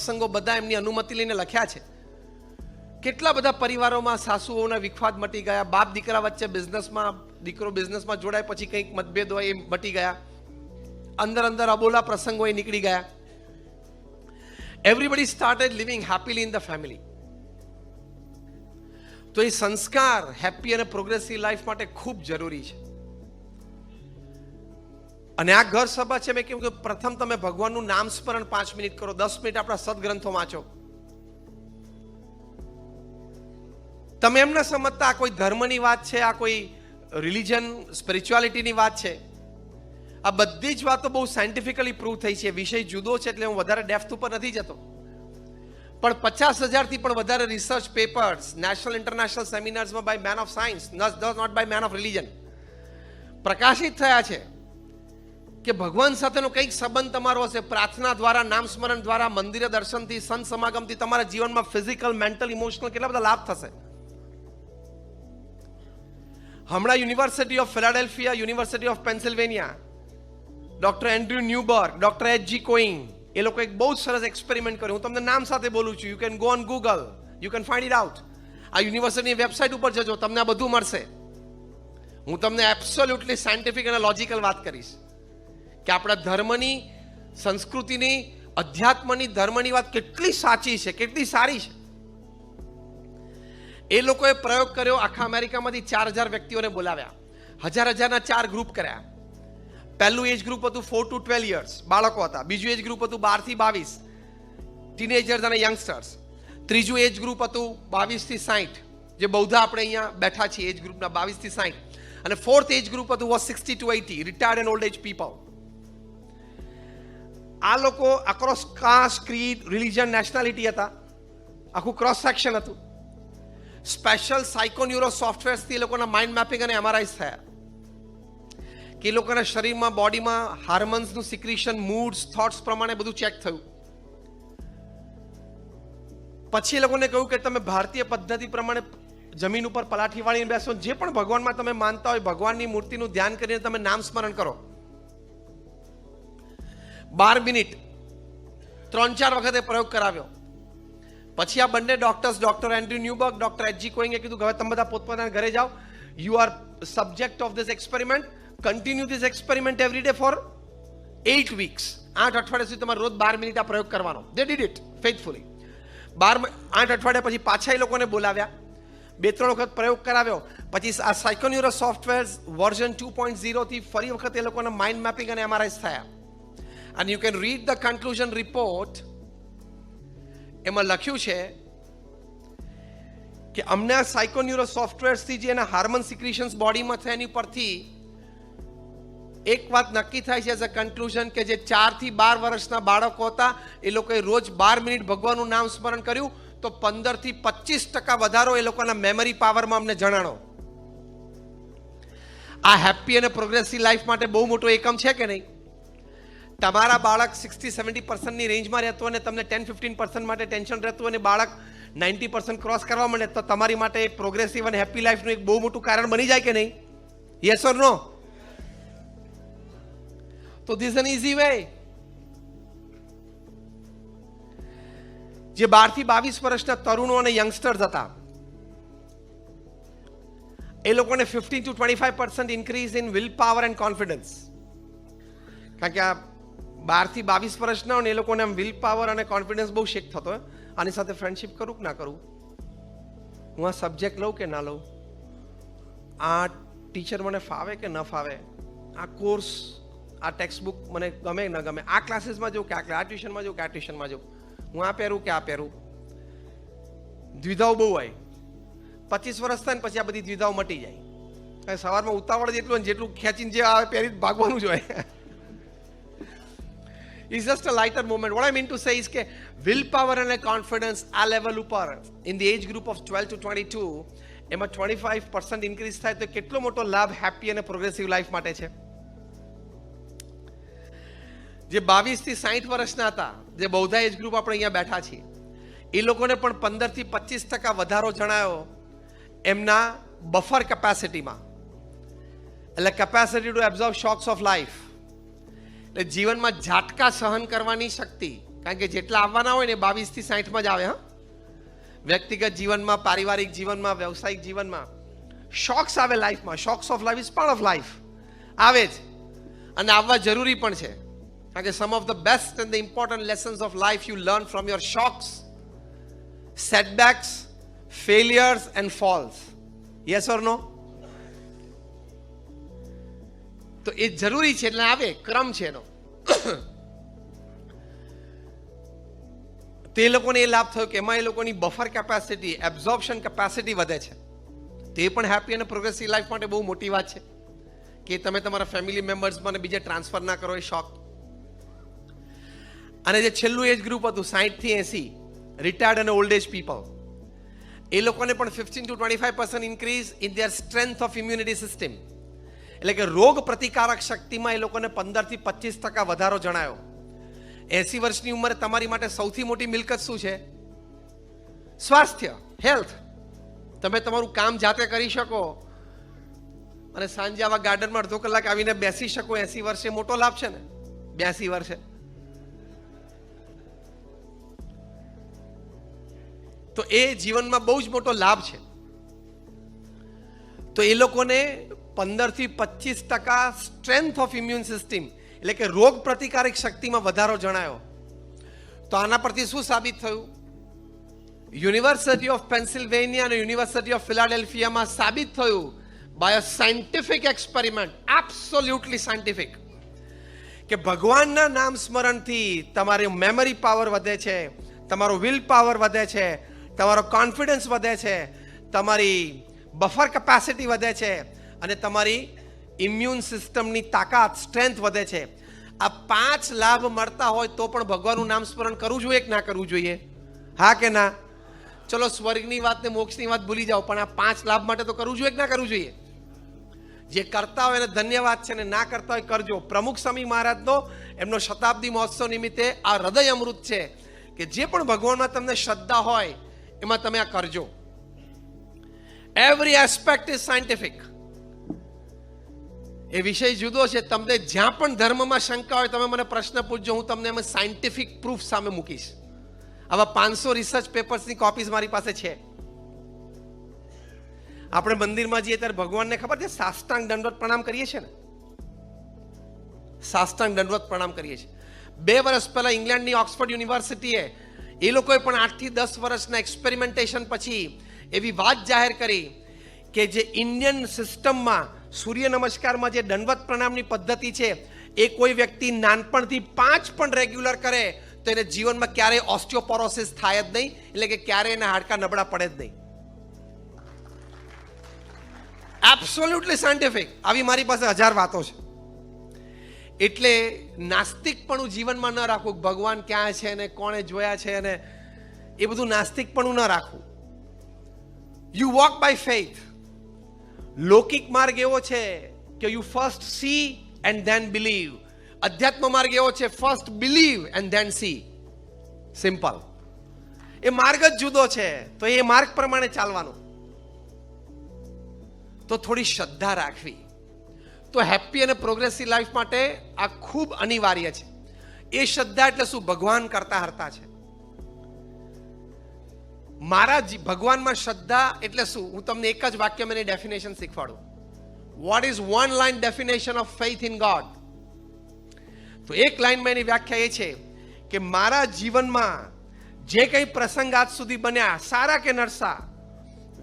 પ્રસંગો બધા એમની અનુમતિ લઈને લખ્યા છે. કેટલા બધા પરિવારોમાં સાસુઓના વિખવાદ મટી ગયા, બાપ દીકરા વચ્ચે બિઝનેસમાં, દીકરો બિઝનેસમાં જોડાય પછી કંઈક મતભેદ હોય એ મટી ગયા, અંદર અંદર અબોલા પ્રસંગો એ નીકળી ગયા. Everybody started living happily in the family. તો એ સંસ્કાર હેપી અને પ્રોગ્રેસિવ લાઈફ માટે ખૂબ જરૂરી છે. અને આ ઘર સભા છે, મેં કહ્યું કે પ્રથમ તમે ભગવાનનું નામ સ્મરણ 5 મિનિટ કરો, 10 મિનિટ આપણા સદગ્રંથો વાંચો. તમે એમ ન સમજતા આ કોઈ ધર્મની વાત છે, આ કોઈ રિલિજન સ્પિરિચ્યુઆલિટીની વાત છે. આ બધી જ વાતો બહુ સાયન્ટિફિકલી પ્રૂવ થઈ છે. વિષય જુદો છે એટલે હું વધારે ડેપ્થ ઉપર નથી જતો, પણ 50,000 થી પણ વધારે રિસર્ચ પેપર્સ નેશનલ ઇન્ટરનેશનલ સેમિનાર્સમાં by man of science, not by man of religion, પ્રકાશિત થયા છે કે ભગવાન સાથેનો કંઈક સંબંધ તમારો હશે. પ્રાર્થના દ્વારા, નામ સ્મરણ દ્વારા, મંદિરે દર્શનથી, સંત સમાગમથી તમારા જીવનમાં ફિઝિકલ, મેન્ટલ, ઇમોશનલ કેટલા બધા લાભ થશે. હમણાં university of Philadelphia, university of Pennsylvania, doctor Andrew Newberg, doctor H G. Koenig, એ લોકો એક બહુ જ સરસ એક્સપેરિમેન્ટ કર્યું. હું તમને નામ સાથે બોલું છું. You can go on Google, you can find it out. આ યુનિવર્સિટીની વેબસાઇટ ઉપર જજો, તમને આ બધું મળશે. હું તમને એબ્સોલ્યુટલી સાયન્ટિફિક અને લોજિકલ વાત કરીશ કે આપણા ધર્મની, સંસ્કૃતિની, અધ્યાત્મની, ધર્મની વાત કેટલી સાચી છે, કેટલી સારી છે. એ લોકોએ પ્રયોગ કર્યો. આખા અમેરિકામાંથી 4,000 વ્યક્તિઓને બોલાવ્યા, હજારના 4 ગ્રુપ કર્યા. પહેલું એજ ગ્રુપ હતું 4 to 12 years, બાળકો હતા. બીજું એજ ગ્રુપ હતું 12 થી 22, ટીનેજર્સ અને યંગસ્ટર્સ. ત્રીજું એજ ગ્રુપ હતું 22 થી 60, જે બૌદ્ધા આપણે અહીંયા બેઠા છીએ એજ ગ્રુપના, 22 થી 60. અને ફોર્થ એજ ગ્રુપ હતું 60 to 80, retired and old age people. આ લોકો across caste, creed, religion, nationality હતા. આખું ક્રોસ સેક્શન હતું. સ્પેશિયલ સાયકોન્યુરો સોફ્ટવેર્સથી એ લોકોના માઇન્ડ મેપિંગ અને એમઆરઆઈસ થયા કે એ લોકોના શરીરમાં, બોડીમાં હાર્મોન્સનું સિક્રેશન, મૂડ્સ, થોટ્સ પ્રમાણે બધું ચેક થયું. પછી એ લોકોને કહ્યું કે તમે ભારતીય પદ્ધતિ પ્રમાણે જમીન ઉપર પલાઠી વાળીને બેસો, જે પણ ભગવાનમાં તમે માનતા હોય ભગવાનની મૂર્તિનું ધ્યાન કરીને તમે નામ સ્મરણ કરો. 12 મિનિટ 3-4 વખતે પ્રયોગ કરાવ્યો. પછી આ બંને doctors, doctor Andrew Newberg, doctor H G. કોઈંગે કીધું કે હવે તમે બધા પોતપોતાના ઘરે જાઓ. You are subject of this experiment. Continue this experiment every day for 8 weeks. 8 અઠવાડિયા સુધી તમારે રોજ 12 મિનિટ આ પ્રયોગ કરવાનો. They did it faithfully. 8 અઠવાડિયા પછી પાછા એ લોકોને બોલાવ્યા, 2-3 વખત પ્રયોગ કરાવ્યો. પછી આ સાયકોન્યુરો સોફ્ટવેર વર્ઝન 2.0 થી ફરી વખત એ લોકોના માઇન્ડ મેપિંગ અને એમઆરઆઈસ થયા. And you can read the conclusion report. એમાં લખ્યું છે કે અમને આ સાયકોન્યુરો સોફ્ટવેર્સથી જે એના હાર્મોન સિક્રેશન્સ બોડીમાં થાય એની પરથી એક વાત નક્કી થાય છે એઝ અ કન્ક્લુઝન કે જે 4 થી 12 વર્ષના બાળકો હતા એ લોકોએ રોજ 12 મિનિટ ભગવાનનું નામ સ્મરણ કર્યું તો 15 થી 25% વધારો એ લોકોના મેમરી પાવરમાં અમને જણાણો. આ હેપી અને પ્રોગ્રેસિવ લાઈફ માટે બહુ મોટો એકમ છે કે નહીં? તમારા બાળક 60-70% ની રેન્જમાં રહેતું અને તમને 10-15% માટે ટેન્શન રહેતું અને બાળક 90% ક્રોસ કરવા માંડે તો તમારી માટે પ્રોગ્રેસિવ અને હેપી લાઈફનું એક બહુ મોટું કારણ બની જાય કે નહીં? Yes or no? તો ધીસ એન ઇઝી વે. જે 12 થી 22 વર્ષના તરુણો અને યંગસ્ટર્સ હતા એ લોકોને 15 to 25% increase in will power and confidence. કારણ કે આ 12 થી 22 વર્ષના હોય ને એ લોકોને આમ વિલ પાવર અને કોન્ફિડન્સ બહુ શેક થતો હોય. આની સાથે ફ્રેન્ડશિપ કરું કે ના કરું? હું આ સબ્જેક્ટ લઉં કે ના લઉં? આ ટીચર મને ફાવે કે ન ફાવે? આ કોર્સ, આ ટેક્સ્ટ બુક મને ગમે ન ગમે? આ ક્લાસીસમાં જવું કે આ ટ્યુશનમાં જવું કે આ ટ્યુશનમાં જવું? હું આ પહેરું કે આ પહેરું? દ્વિધાઓ બહુ હોય. 25 વર્ષ થાય ને પછી આ બધી દ્વિધાઓ મટી જાય. સવારમાં ઉતાવળ જેટલું જેટલું ખેંચીને જે આવે પહેરી ભાગવાનું જ હોય. It's just a lighter moment. What I mean to say is કે willpower અને confidence આ લેવલ ઉપર in the age group of 12 to 22 એમાં 25% ઇન્ક્રીઝ થાય તો કેટલો મોટો લાભ હેપી અને પ્રોગ્રેસિવ લાઈફ માટે છે. જે 22 થી 60 વર્ષના હતા, જે બૌદ્ધા એજ ગ્રુપ આપણે અહીંયા બેઠા છીએ, એ લોકોને પણ 15 થી 25% વધારો જણાયો એમના બફર કેપેસિટીમાં. એટલે capacity two absorb shocks of life, એટલે જીવનમાં ઝાટકા સહન કરવાની શક્તિ. કારણ કે જેટલા આવવાના હોય ને 22 થી 60 જ આવે. હા, વ્યક્તિગત જીવનમાં, પારિવારિક જીવનમાં, વ્યવસાયિક જીવનમાં શોક્સ આવે લાઈફમાં. Shocks of life is part of life. આવે જ અને આવવા જરૂરી પણ છે. કારણ કે some of the best and the important lessons of life you learn from your shocks, setbacks, failures and falls. Yes or no? તો એ જરૂરી છે, એટલે આવે, ક્રમ છે એનો. તે લોકોને એ લાભ થયો કે એમાં એ લોકોની બફર કેપેસિટી, એબ્ઝોર્પ્શન કેપેસિટી વધે છે. તે પણ હેપી અને પ્રોગ્રેસિવ લાઈફ માટે બહુ મોટી વાત છે કે તમે તમારા ફેમિલી મેમ્બર્સમાં બીજે ટ્રાન્સફર ના કરો એ શોખ. અને જે છેલ્લું એજ ગ્રુપ હતું 60 થી 80, રિટાયર્ડ અને ઓલ્ડ એજ પીપલ, એ લોકોને પણ 15 to 25% increase in their strength of immunity system. એટલે કે રોગ પ્રતિકારક શક્તિમાં એ લોકોને 15 થી 25% વધારો જણાયો. 80 વર્ષની ઉંમરે તમારી માટે સૌથી મોટી મિલકત શું છે? સ્વાસ્થ્ય, હેલ્થ. તમે તમારું કામ જાતે કરી શકો અને સાંજે આવા ગાર્ડનમાં અડધો કલાક આવીને બેસી શકો. 80 વર્ષે મોટો લાભ છે ને. 82 વર્ષે તો એ જીવનમાં બહુ જ મોટો લાભ છે. તો એ લોકોને 15 થી 25% સ્ટ્રેન્થ ઓફ ઇમ્યુન સિસ્ટમ, એટલે કે રોગ પ્રતિકારક શક્તિમાં વધારો જણાયો. તો આના પરથી શું સાબિત થયું? યુનિવર્સિટી ઓફ પેન્સિલ્વેનિયા અને યુનિવર્સિટી ઓફ ફિલાડેલ્ફિયામાં સાબિત થયું by a scientific experiment, absolutely scientific, કે ભગવાનના નામ સ્મરણથી તમારી મેમરી પાવર વધે છે, તમારો વિલ પાવર વધે છે, તમારો કોન્ફિડન્સ વધે છે, તમારી બફર કેપેસિટી વધે છે અને તમારી ઇમ્યુન સિસ્ટમની તાકાત, સ્ટ્રેન્થ વધે છે. આ 5 લાભ મળતા હોય તો પણ ભગવાનનું નામ સ્મરણ કરવું જોઈએ કે ના કરવું જોઈએ? હા કે ના? ચલો સ્વર્ગની વાત ને મોક્ષની વાત ભૂલી જાઓ, પણ આ 5 લાભ માટે તો કરવું જોઈએ કે ના કરવું જોઈએ? જે કરતા હોય એને ધન્યવાદ છે, ને ના કરતા હોય કરજો. પ્રમુખ સ્વામી મહારાજનો એમનો શતાબ્દી મહોત્સવ નિમિત્તે આ હૃદય અમૃત છે કે જે પણ ભગવાનમાં તમને શ્રદ્ધા હોય એમાં તમે આ કરજો. Every aspect is scientific. એ વિષય જુદો છે. તમને જ્યાં પણ ધર્મમાં શંકા હોય તમે મને પ્રશ્ન પૂછજો, હું તમને એમાં સાયન્ટિફિક પ્રૂફ સામે મૂકીશ. આવા 500 રિસર્ચ પેપર્સની કોપીઝ મારી પાસે છે. આપણે મંદિરમાં જઈએ ત્યારે ભગવાનને ખબર છે સાષ્ટાંગ દંડવત પ્રણામ કરીએ છીએ ને? સાષ્ટાંગ દંડવત પ્રણામ કરીએ છીએ. 2 વર્ષ પહેલા ઇંગ્લેન્ડની ઓક્સફર્ડ યુનિવર્સિટીએ એ લોકોએ પણ 8 થી 10 વર્ષના એક્સપેરિમેન્ટેશન પછી એવી વાત જાહેર કરી કે જે ઇન્ડિયન સિસ્ટમમાં સૂર્ય નમસ્કારમાં જે દંડવત પ્રણામની પદ્ધતિ છે એ કોઈ વ્યક્તિ નાનપણથી 5 પણ રેગ્યુલર કરે તો એને જીવનમાં ક્યારેય ઓસ્ટિયોપોરોસિસ થાય જ નહીં, એટલે કે ક્યારેય એના હાડકા નબળા પડે જ નહીં. Absolutely scientific. આવી મારી પાસે 1000 વાતો છે. એટલે નાસ્તિકપણું જીવનમાં ન રાખવું, ભગવાન ક્યાં છે ને કોણે જોયા છે ને એ બધું નાસ્તિકપણું ન રાખવું. You walk by faith. લૌકિક માર્ગ એવો છે કે you first see and then believe. અધ્યાત્મ માર્ગ એવો છે first believe and then see. Simple. એ માર્ગ જ જુદો છે. તો એ માર્ગ પ્રમાણે ચાલવાનું. તો થોડી શ્રદ્ધા રાખવી. તો હેપી અને પ્રોગ્રેસિવ લાઈફ માટે આ ખૂબ અનિવાર્ય છે. એ શ્રદ્ધા એટલે શું? ભગવાન કરતા હરતા છે. મારા ભગવાનમાં શ્રદ્ધા એટલે શું? હું તમને એક જ વાક્યમાં એની ડેફિનેશન શીખવાડું. What is one line definition of faith in God? તો એક લાઇનમાં એની વ્યાખ્યા એ છે કે મારા જીવનમાં જે કંઈ પ્રસંગ આજ સુધી બન્યા, સારા કે નરસા,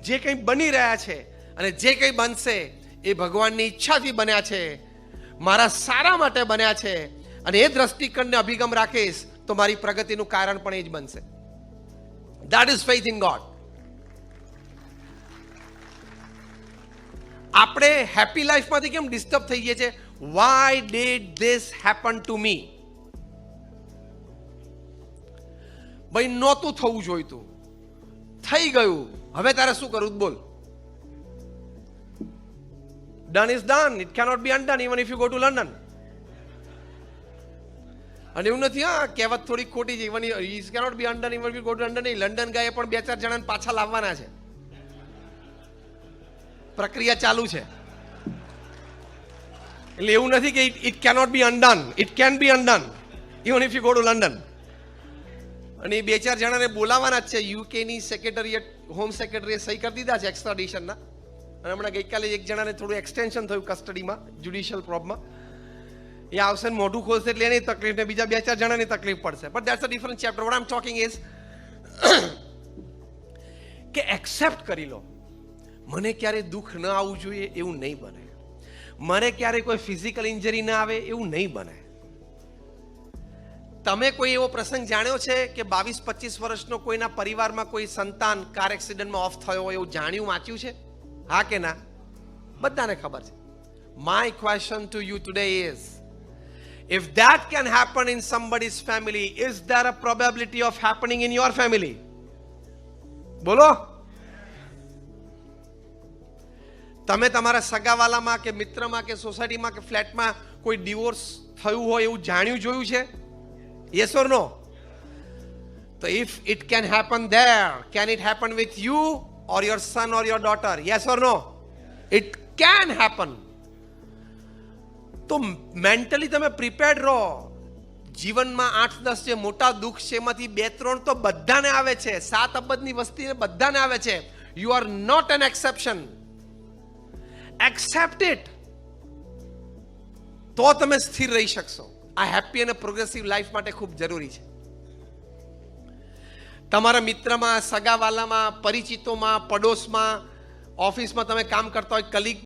જે કંઈ બની રહ્યા છે અને જે કંઈ બનશે એ ભગવાનની ઈચ્છાથી બન્યા છે, મારા સારા માટે બન્યા છે. અને એ દ્રષ્ટિકોણને અભિગમ રાખીશ તો મારી પ્રગતિનું કારણ પણ એ જ બનશે. That is faith in God. આપણે હેપી લાઈફમાંથી કેમ ડિસ્ટર્બ થઈ ગયા છે? Why did this happen to me? ભાઈ નહોતું થવું જોઈતું, થઈ ગયું, હવે તારે શું કરવું? બોલ. Done is done. It cannot be undone even if you go to London. અને એવું નથી હા કહેવત થોડી ખોટી છે. Even it cannot be undone even we go to London. નહીં, લંડન ગયા પણ 2-4 જણાને પાછા લાવવાના છે. પ્રક્રિયા ચાલુ છે. એટલે એવું નથી કે it cannot be undone. It can be undone even if you go to London. અને એ 2-4 જણાને બોલાવાના જ છે. યુકેની સેક્રેટરીએટ હોમ સેક્રેટરીએ સહી કરી દીધા છે એક્સ્ટ્રાડિશનના. અને હમણાં ગઈકાલે એક જણાને થોડું એક્સટેન્શન થયું કસ્ટડીમાં, જ્યુડિશિયલ પ્રોબમાં. એ આવશે ને મોઢું ખોલશે એટલે એની તકલીફ ને બીજા 2-4 જણાની તકલીફ પડશે. But that's a different chapter. What I am talking is કે એક્સેપ્ટ કરી લો. મને ક્યારે દુઃખ ન આવવું જોઈએ એવું નહીં બને. મને ક્યારે કોઈ ફિઝિકલ ઇન્જરી ના આવે એવું નહીં બને. તમે કોઈ એવો પ્રસંગ જાણ્યો છે કે 22-25 વર્ષનો કોઈના પરિવારમાં કોઈ સંતાન કાર એક્સિડન્ટમાં ઓફ થયો હોય એવું જાણ્યું, વાંચ્યું છે? હા કે ના? બધાને ખબર છે. My question to you today is, if that can happen in somebody's family, is there a probability of happening in your family? બોલો. તમે તમારા સગાવાલામાં કે મિત્રમાં કે સોસાયટીમાં કે ફ્લેટમાં કોઈ ડિવોર્સ થયું હોય એવું જાણ્યું, જોયું છે? Yes or no? So if it can happen there, can it happen with you or your son or your daughter? Yes or no? It can happen. તો મેન્ટલી તમે પ્રિપેર્ડ રહો. જીવનમાં 8-10 જે મોટા દુઃખ છે એમાંથી 2-3 તો બધાને આવે છે. 7 અબજની વસ્તીને બધાને આવે છે. You are not an exception. Accept it, તો તમે સ્થિર રહી શકશો. આ હેપી અને પ્રોગ્રેસિવ લાઈફ માટે ખૂબ જરૂરી છે. તમારા મિત્રમાં, સગાવાલામાં, પરિચિતોમાં, પડોશમાં, ઓફિસમાં તમે કામ કરતા હોય, કલીગ